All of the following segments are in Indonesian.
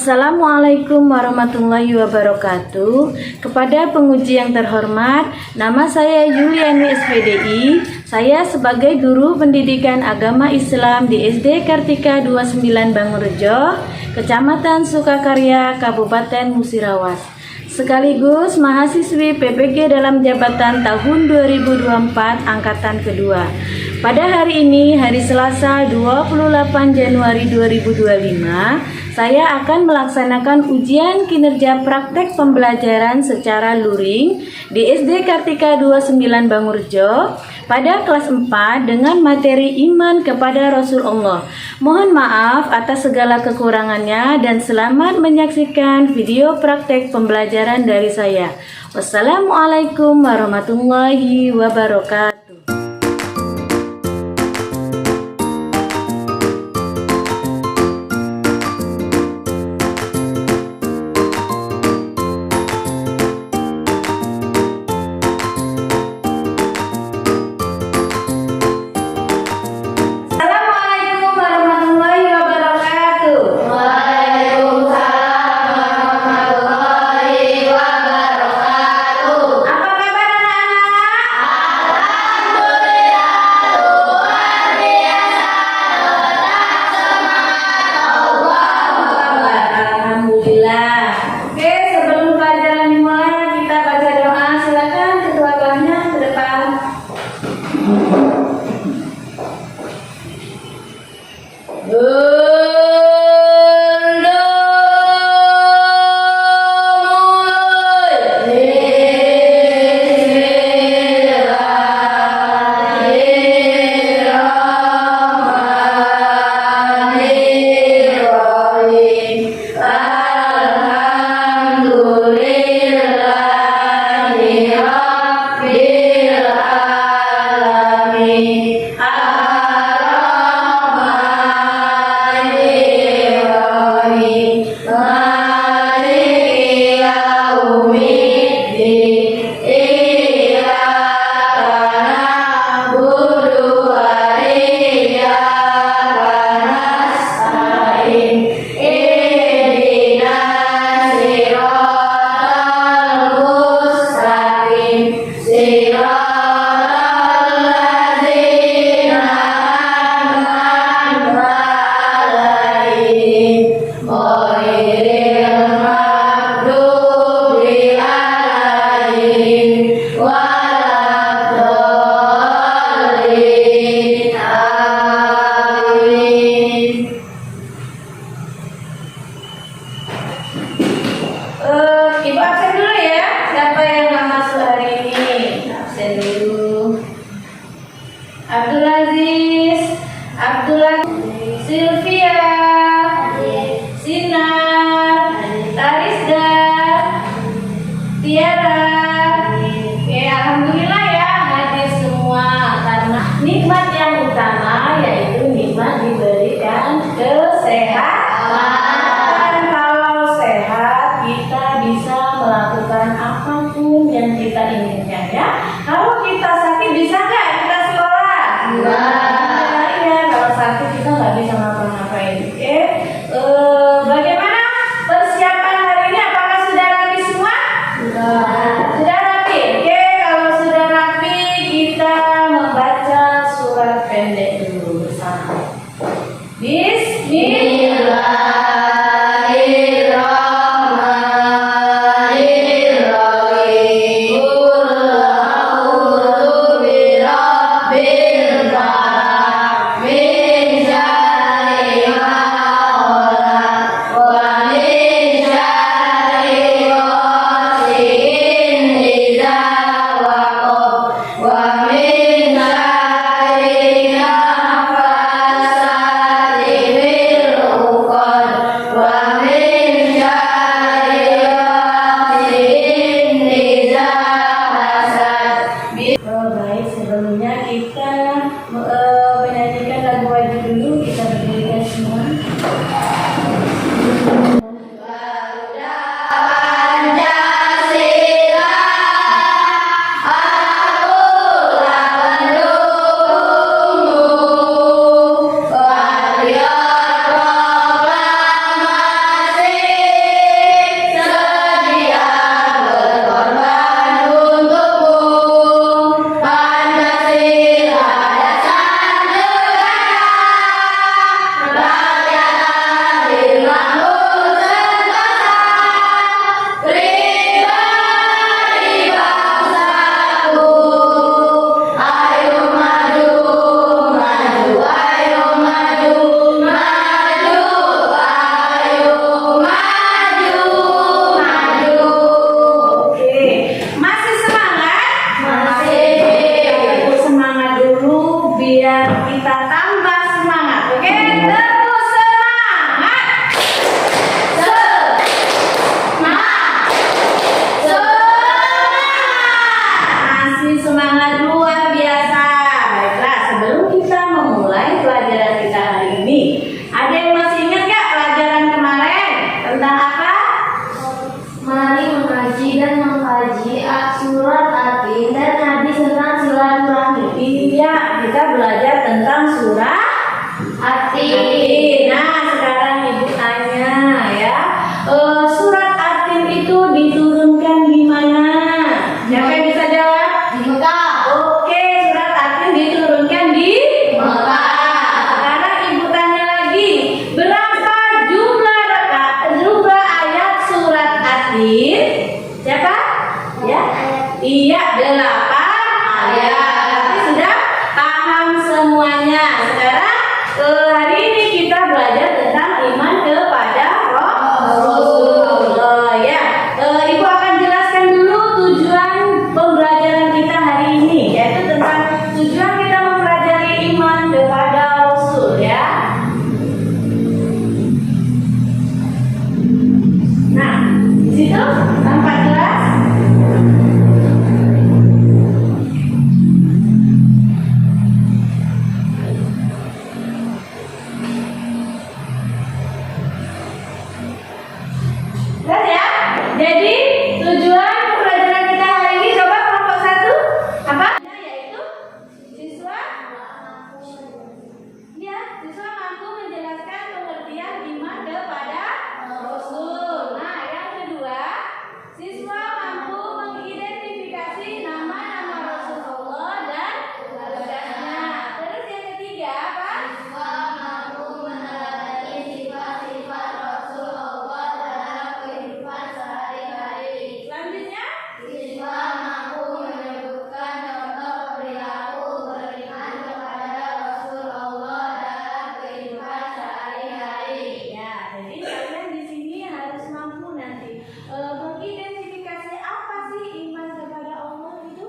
Assalamualaikum warahmatullahi wabarakatuh. Kepada penguji yang terhormat, nama saya Yuliani SPDI. Saya sebagai guru pendidikan agama Islam di SD Kartika 29 Bangurejo, Kecamatan Sukakarya, Kabupaten Musirawas. Sekaligus mahasiswi PPG dalam jabatan tahun 2024 angkatan kedua. Pada hari ini, hari Selasa 28 Januari 2025, saya akan melaksanakan ujian kinerja praktek pembelajaran secara luring di SD Kartika 29 Bangurejo pada kelas 4 dengan materi iman kepada Rasulullah. Mohon maaf atas segala kekurangannya dan selamat menyaksikan video praktek pembelajaran dari saya. Wassalamualaikum warahmatullahi wabarakatuh. Ibu absen dulu ya. Siapa yang nggak masuk hari ini? Absen dulu. Abdul Aziz, Sylvia, Sinar, Tarisda, Tiara. Oke, alhamdulillah ya hadir semua karena nikmat yang utama yaitu nikmat diberikan kesehatan. Kalau sehat kita bisa melakukan apapun yang kita inginkan ya. Kalau kita sakit bisa nggak kita sekolah? Ya, kalau sakit kita nggak bisa ngapa-ngapain. Oke. Bagaimana persiapan hari ini? Apakah sudah rapi semua? Sudah rapi. Oke, kalau sudah rapi kita membaca surat pendek dulu bersama. Bismillah. Baik, sebelumnya kita menyanyikan lagu wajib dulu. Kita berdirikan semua. Proklamasi biar kita tambah semangat. Oke, terus semangat. Semangat. Masih semangat luar biasa. Baiklah, sebelum kita memulai pelajaran kita hari ini, ada yang masih ingat nggak pelajaran kemarin tentang apa? Mari mengaji dan mengkaji surat At-Tin dan hadis tentang silaturahmi. Iya, kita belajar tentang surat At-Tin. Nah, sekarang ibu tanya ya, surat At-Tin itu diturunkan di mana? Siapa yang bisa jawab? Di Mekah. Oke, surat At-Tin diturunkan di Mekah. Sekarang ibu tanya lagi, berapa jumlah ayat surat At-Tin? Siapa? Ya? Iya, 8 ayat. Berarti sudah paham semuanya. Sekarang hari ini kita belajar tentang iman kepada Rasulullah. Ya, ibu akan jelaskan dulu tujuan pembelajaran kita hari ini, yaitu tentang tujuan kita mempelajari iman kepada Rasul. Ya. Nah, di situ tampak jelas. Jelas ya? Jadi tujuan pembelajaran kita hari ini, coba kelompok 1 apa? Yaitu siswa siswa mampu menjelaskan pengertian iman kepada Rasul. Nah, yang kedua, siswa mampu mengidentifikasi nama-nama Rasulullah dan tugasnya. Terus yang ketiga apa? Siswa mampu meneladani sifat-sifat Rasulullah dalam kehidupan sehari-hari. Selanjutnya, Siswa mampu menyebutkan contoh perilaku beriman kepada Rasulullah dalam kehidupan sehari-hari. ya, jadi kalian di sini harus mampu nanti mengidentifikasi apa sih iman kepada Allah itu,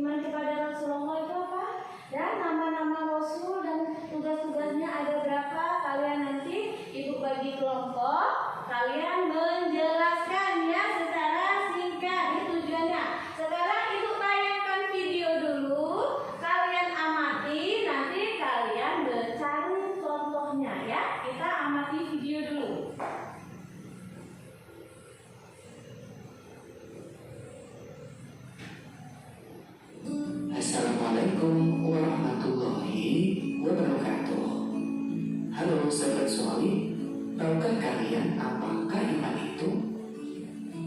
iman kepada Rasulullah itu apa, dan nama-nama Rasul dan tugas-tugasnya ada berapa. Kalian nanti ibu bagi kelompok, kalian menjelaskannya secara singkat. Ini tujuannya. Sekarang ibu tayangkan video dulu, kalian amati, nanti kalian cari contohnya ya. Kita amati video dulu. Assalamualaikum warahmatullahi wabarakatuh. Halo sahabat Suami, tahukah kalian apakah iman itu?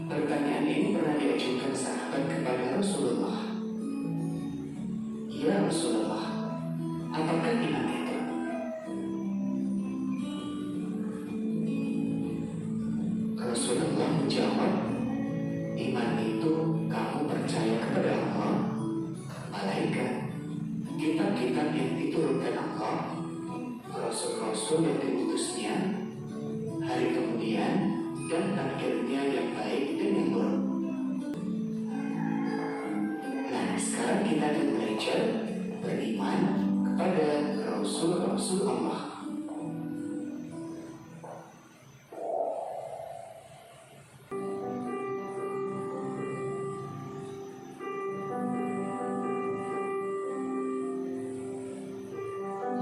Pertanyaan ini pernah diajukan sahabat kepada Rasulullah. Ya Rasulullah, apakah iman itu? Rasulullah menjawab, iman itu kamu percaya kepada Allah, malaikat, kitab-kitab yang diturunkan Allah, rasul-rasul yang diutusnya, hari kemudian, dan takdirnya yang baik dan yang buruk. Nah, sekarang kita akan belajar beriman kepada rasul-rasul Allah.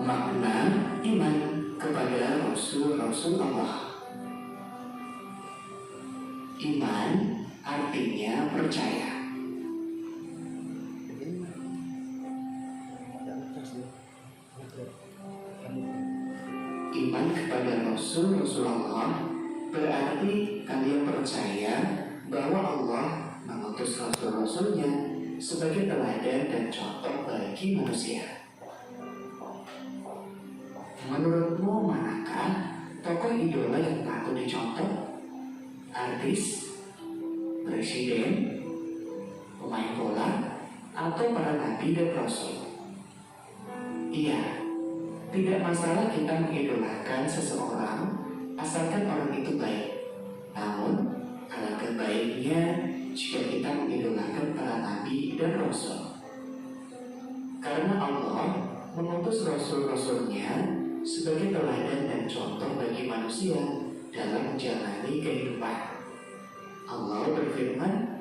Makna iman kepada Rasul-Rasul Allah. Iman artinya percaya. Iman kepada Rasul-Rasul Allah berarti kalian percaya bahwa Allah mengutus Rasul-Rasulnya sebagai teladan dan contoh bagi manusia. Menurutmu manakah tokoh idola yang patut dicontoh? Artis, presiden, pemain bola, atau para nabi dan rasul? Iya, tidak masalah kita mengidolakan seseorang asalkan orang itu baik. Namun, alangkah baiknya jika kita mengidolakan para nabi dan rasul. Karena Allah mengutus mengutus rasul-rasulnya sebagai teladan dan contoh bagi manusia dalam menjalani kehidupan. Allah berfirman,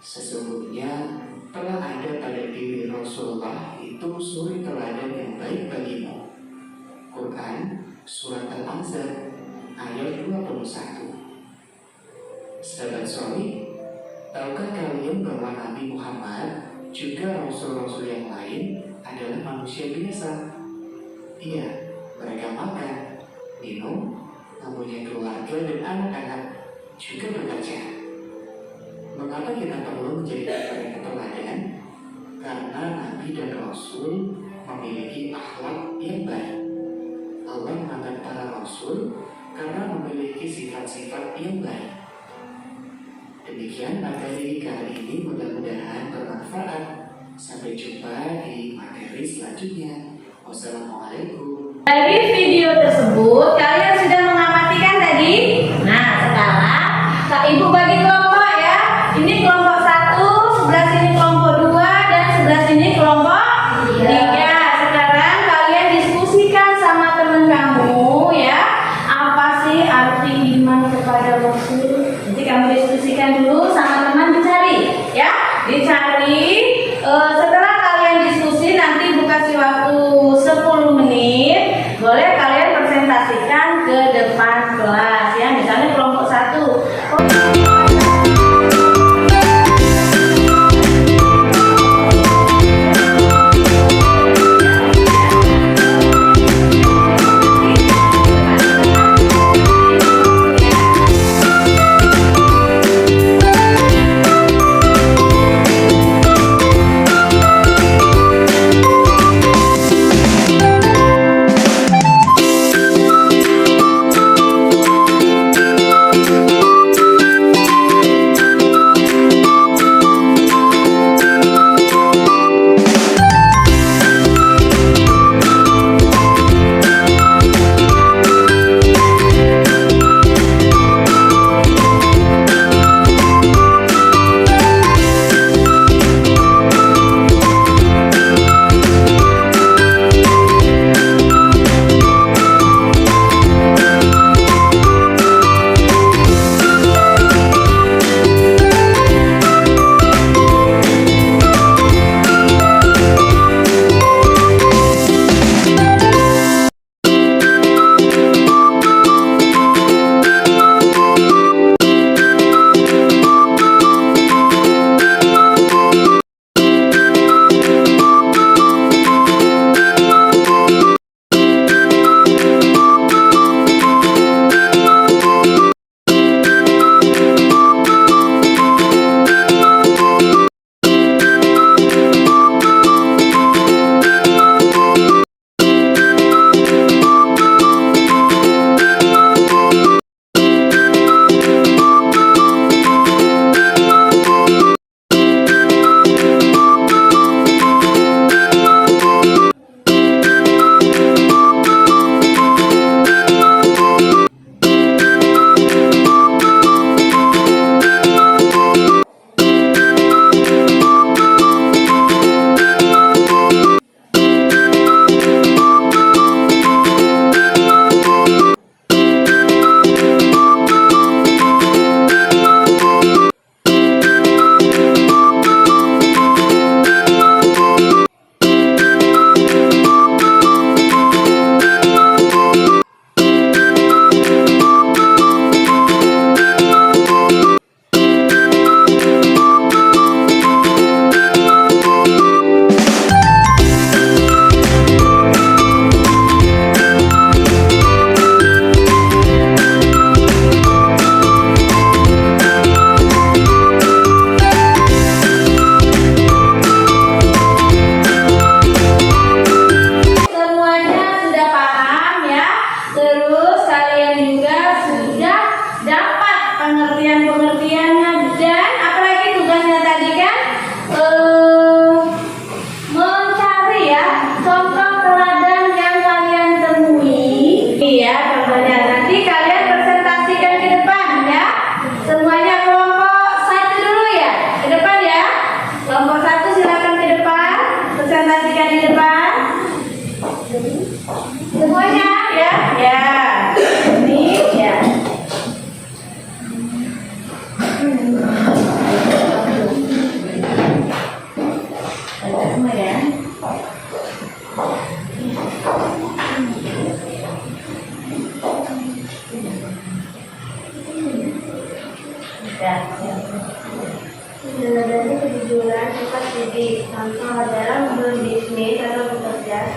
sesungguhnya telah ada pada diri Rasulullah itu suri teladan yang baik bagimu. Quran Surat Al-Ahzab ayat 21. Sahabat solih, tahukah kalian bahwa Nabi Muhammad juga rasul-rasul yang lain adalah manusia biasa? Iya, mereka makan, minum, mempunyai keluarga dan anak-anak, juga bekerja. Mengapa kita perlu menjadi mereka teladan? Karena Nabi dan Rasul memiliki akhlak yang baik. Allah mengangkat para Rasul karena memiliki sifat-sifat yang baik. Demikian materi kali ini, mudah-mudahan bermanfaat. Sampai jumpa di materi selanjutnya. Wassalamualaikum. Dari video tersebut kalian sudah mengamati kan tadi? Nah, sekarang Kak Ibu bagi kelompok ya. Ini kelompok 1, sebelah sini kelompok 2, dan sebelah sini kelompok 3. Sekarang kalian diskusikan sama teman kamu ya. Apa sih arti iman kepada Rasul? Nanti kamu diskusikan dulu sama teman, dicari ya. Dicari. Setelah kalian diskusi, nanti Bu kasih waktu 10 menit. Boleh kalian presentasikan ke depan kelas ya. Misalnya kelompok 1.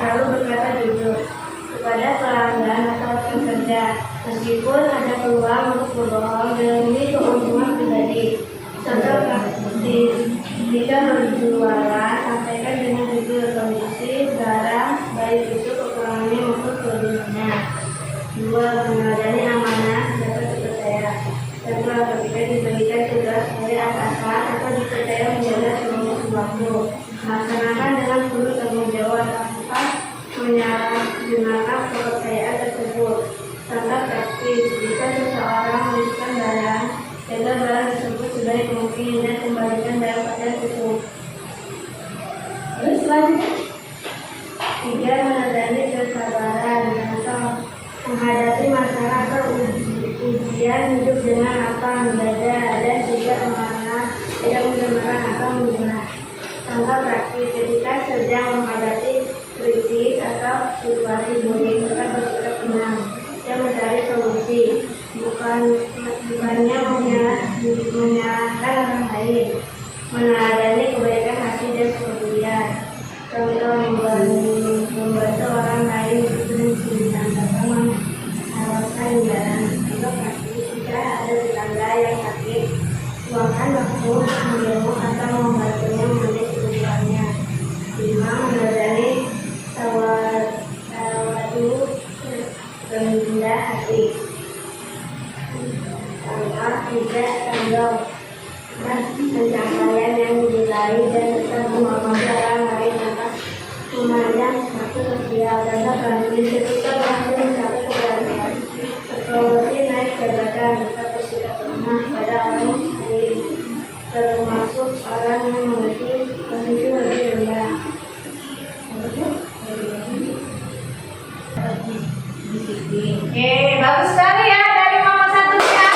selalu berkata jujur kepada pelanggan atau pekerja, meskipun ada peluang untuk berbohong demi keuntungan pribadi. Contoh praktis, jika berjualan, sampaikan dengan jujur kondisi barang, baik itu kekurangannya maupun kelebihannya. 2. Meneladani amanah dapat dipercaya. Contoh, ketika diberikan tugas oleh atasan atau dipercaya menjaga seluruh waktu, laksanakan dengan penuh tanggung jawab tanpa menyalahgunakan kepercayaan tersebut. Contoh praktis, jika seseorang memberikan barang, jaga barang tersebut sebaik mungkin dan kembalikan dalam keadaan utuh. Terus selanjutnya, 3. Meneladani kesabaran. Contoh, menghadapi masalah atau ujian hidup dengan lapang dada dan tidak menyerah atau menyerah. Contoh praktis, ketika sedang menghadapi krisis atau situasi buruk, tetap bersikap tenang dan mencari solusi, bukannya menyalahkan orang lain. Meneladani kebaikan hati dan kepedulian. Contoh, membantu orang lain kesulitan atau mengharapkan imbalan. Contoh praktis, jika ada tetangga yang sakit, luangkan waktu menjenguk atau membantunya mengenai kebutuhannya. 5. Meneladani tawadu rendah hati. Contoh, tidak tanggung dan pencapaian yang diraih dan tetap menghormati orang lain atas memandang satu sosial. Contoh praktis, ketika berhasil mencapai keberhasilan seperti naik jabatan, tetap bersikap ramah pada orang lain, termasuk orang yang memiliki posisi lebih rendah. Oke, bagus sekali ya dari Mama satu ya.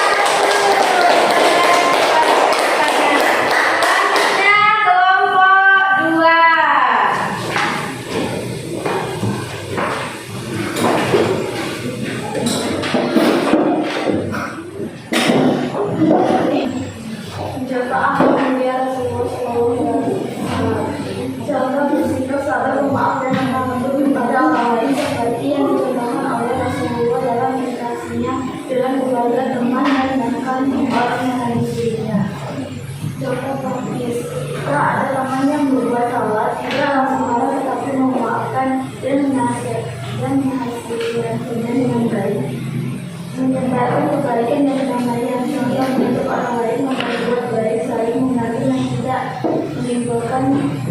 Selanjutnya kelompok 2. Contoh bersikap sabar, memaaf dan mengampuni kepada orang lain seperti yang dicontohkan oleh Rasulullah dalam meditasinya dengan keluarga, teman, dan bahkan orang yang ada di dirinya. Contoh praktis, jika ada teman yang berbuat salah, tidak langsung marah tetapi memaafkan dan menasihatinya dengan baik, menyebarkan kebaikan dan kedamaian. Contoh untuk orang lain memperbuat baik, saling mengerti dan tidak menimbulkan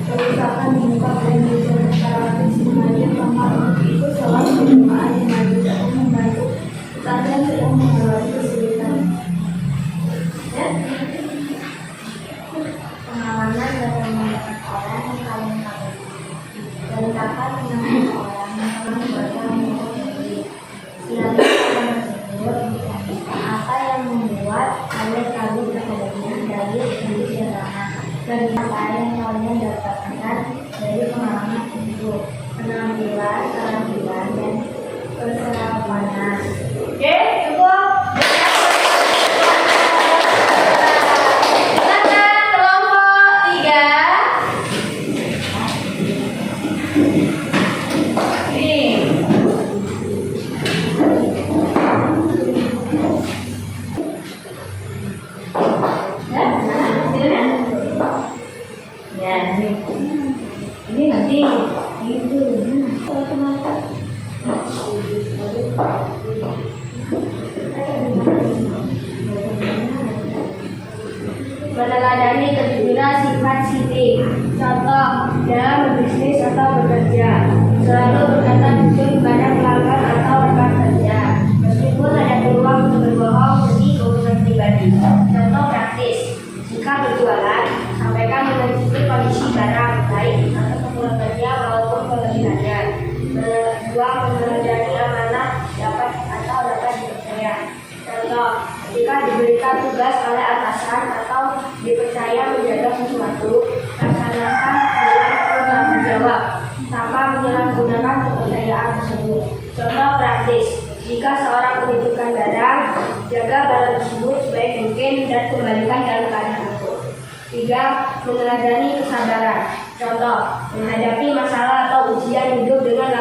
kerusakan di muka dan tujuan praktis mengajak teman untuk ikut sholat berjamaah di masjid atau membantu tetangga yang sedang mengalami kesulitan. Pengalaman dalam melihat orang yang paling kagum dan dapat mengenal orang yang paling bertanggung jawab. Silakan tersebut apa yang membuat kalian kagum terhadapnya dari segi sederhana dan apa yang kalian dapatkan dari pengalaman itu, penampilan, keterampilan, dan keseramanan. Oke, cukup. Silakan kelompok 3. Ini nanti itu meneladani kejujuran sifat Siti. Contoh dalam berbisnis atau bekerja, selalu berkata jujur kepada pelanggan atau rekan kerja, meskipun ada peluang untuk berbohong demi keuntungan pribadi. Contoh praktis, jika berjualan, sampaikan dengan jujur kondisi barang, baik atau kekurangan kerja maupun kelebihannya. 2. Meneladani amanah dapat dipercaya. Contoh, jika diberikan tugas oleh atasan atau dipercaya menjaga sesuatu, laksanakan dengan bertanggung jawab tanpa menyalahgunakan kepercayaan tersebut. Contoh praktis, jika seorang menitipkan barang, jaga barang tersebut sebaik mungkin dan kembalikan dalam keadaan utuh. 3. Meneladani kesabaran. Contoh, menghadapi masalah atau ujian hidup dengan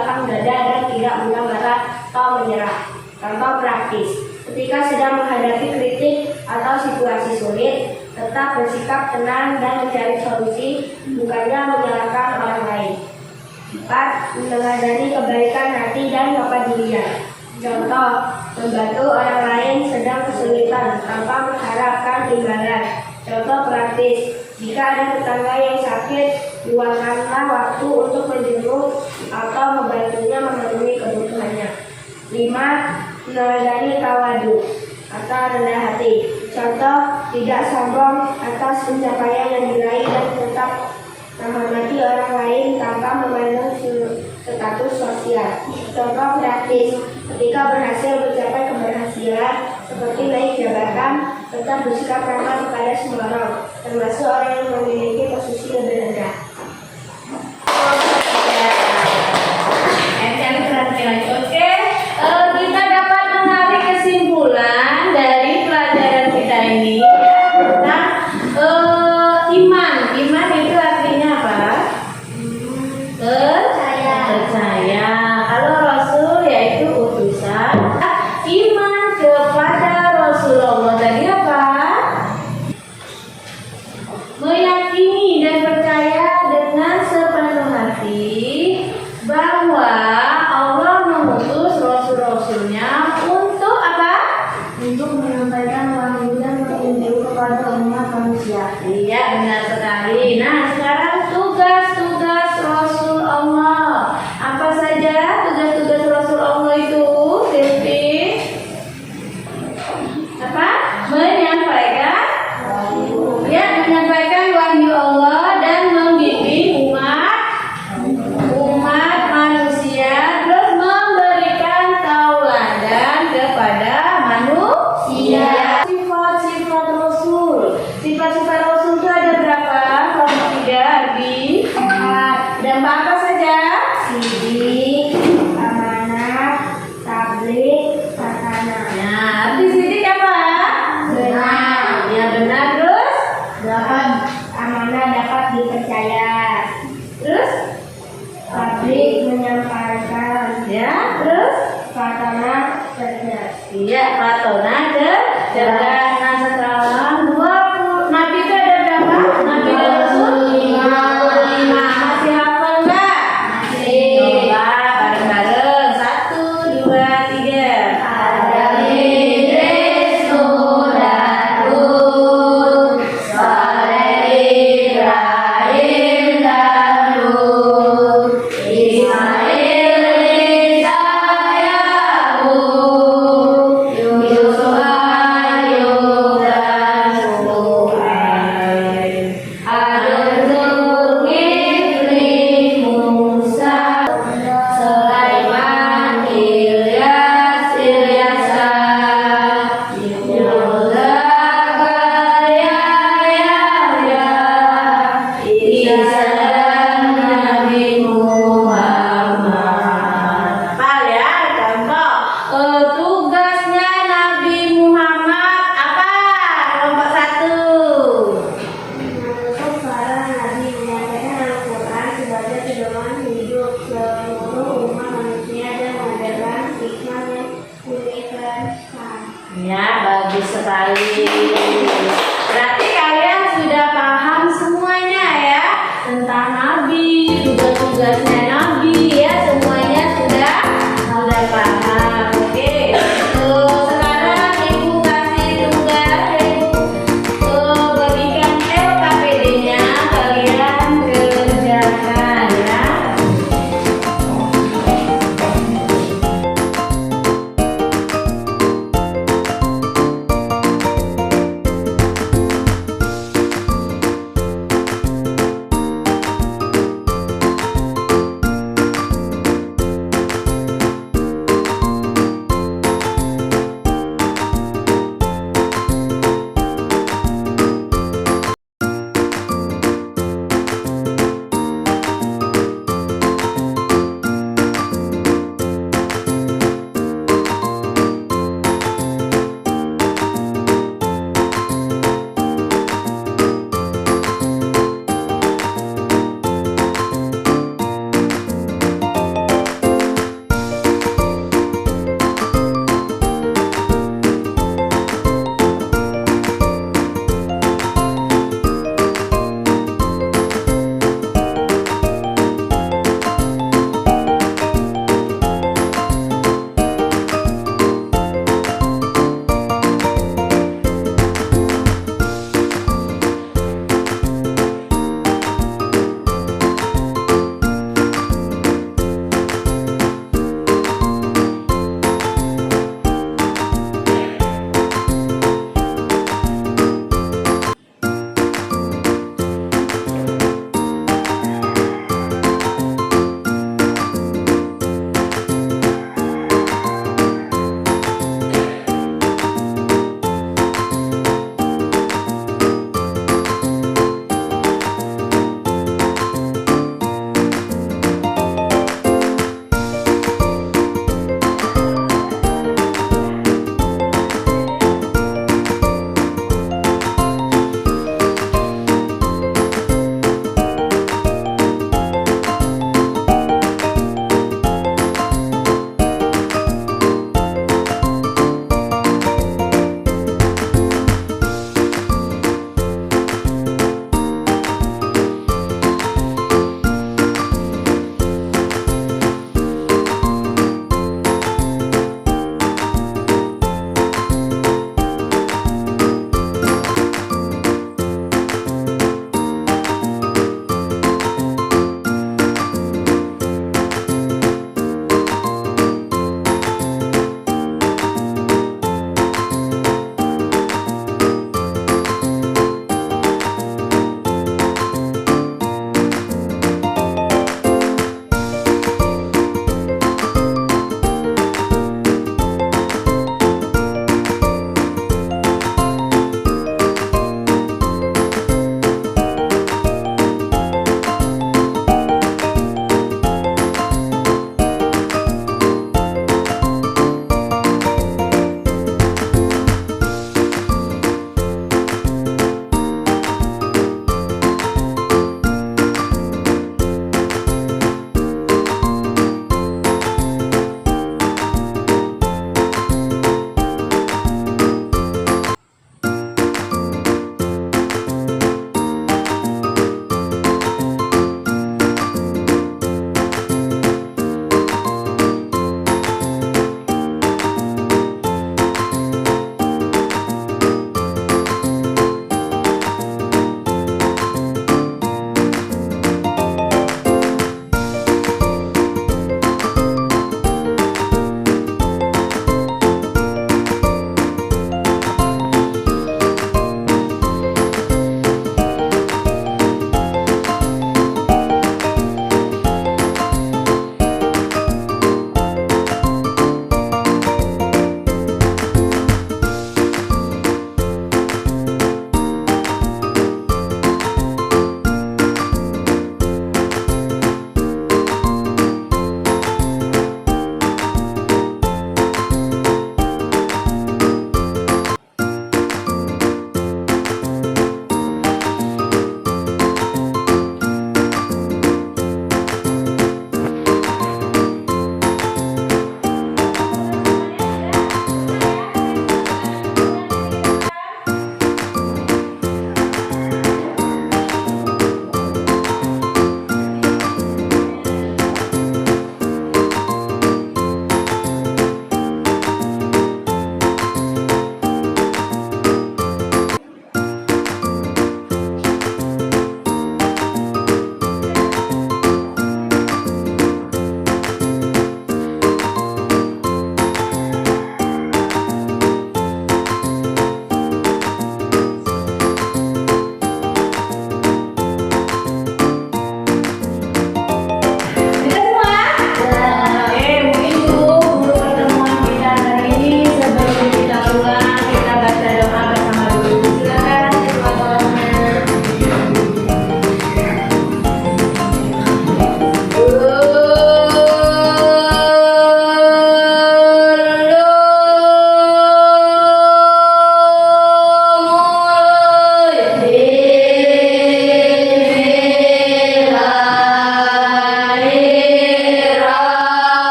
praktis. Ketika sedang menghadapi kritik atau situasi sulit, tetap bersikap tenang dan mencari solusi, bukannya menyalahkan orang lain. 4. Meneladani kebaikan hati dan kepedulian. Contoh, membantu orang lain sedang kesulitan tanpa mengharapkan imbalan. Contoh praktis, jika ada tetangga yang sakit, luangkanlah waktu untuk menjenguk atau membantunya memenuhi kebutuhannya. 5. Meneladani tawadu atau rendah hati. Contoh, tidak sombong atas pencapaian yang diraih dan tetap menghormati orang lain tanpa memandang status sosial. Contoh praktis, ketika berhasil mencapai keberhasilan seperti naik jabatan, tetap bersikap ramah kepada semua orang, termasuk orang yang memiliki posisi lebih rendah. Oke, kita dapat menarik kesimpulan dari pelajaran kita ini tentang iman. Iman itu artinya apa? Percaya. Kalau Rasul yaitu utusan. Iman kepada Rasulullah tadi apa? Meyakini dan percaya dengan sepenuh hati bahwa Allah mengutus Rasul-Rasulnya untuk apa? Untuk menyampaikan wahyu dan petunjuk kepada umat manusia. Iya, benar sekali. Nah, sekarang tugas-tugas Rasul Allah. Apa saja tugas-tugas Rasul Allah itu? Silvi? Apa? Menyampaikan? Ya, menyampaikan wahyu Allah dan membimbing umat manusia, terus memberikan tauladan kepada manusia. Sifat-sifat Rasul. Sifat-sifat Rasul itu ada berapa? Kelompok 3, Arbi. Dan apa saja? Sidik, amanah, tabligh, hasanah. Nah, arti sidik apa? Benar. Ya, benar. Terus? Amanah dapat dipercaya. Terus? Tabligh menyampaikan. Ya, terus? Fatana cerdas. Iya, Fatona cerdas. Nah, sekarang 20. Nabi itu ada berapa? Nabi dan Rasul? 55. Masih hafal nggak? Masih. Coba bareng-bareng. 1, 2, 3. Adam, Idris, Nuh, dan Hud. Saleh, Ibrahim, dan Lut. Ismail, Isa, Yakub. Yusuf, Ayub, dan Syuaib. Harun, Zulkifli, Musa, Sulaiman, Ilyas, Ilyasa, Yuda, Yahya, Isa, dan Nabi Muhammad. Apa ya? Contoh tugasnya Nabi Muhammad apa? Kelompok 1. Menurut para nabi menyampaikan Al-Quran sebagai pedoman hidup seluruh umat manusia dan mengajarkan hikmah yang universal. Ya, bagus sekali. Berarti kalian sudah paham semuanya ya tentang Nabi, tugas-tugasnya Nabi ya, semuanya sudah paham. Oke. Sekarang Ibu kasih tugas, Ibu bagikan LKPD-nya, kalian kerjakan ya.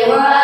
wa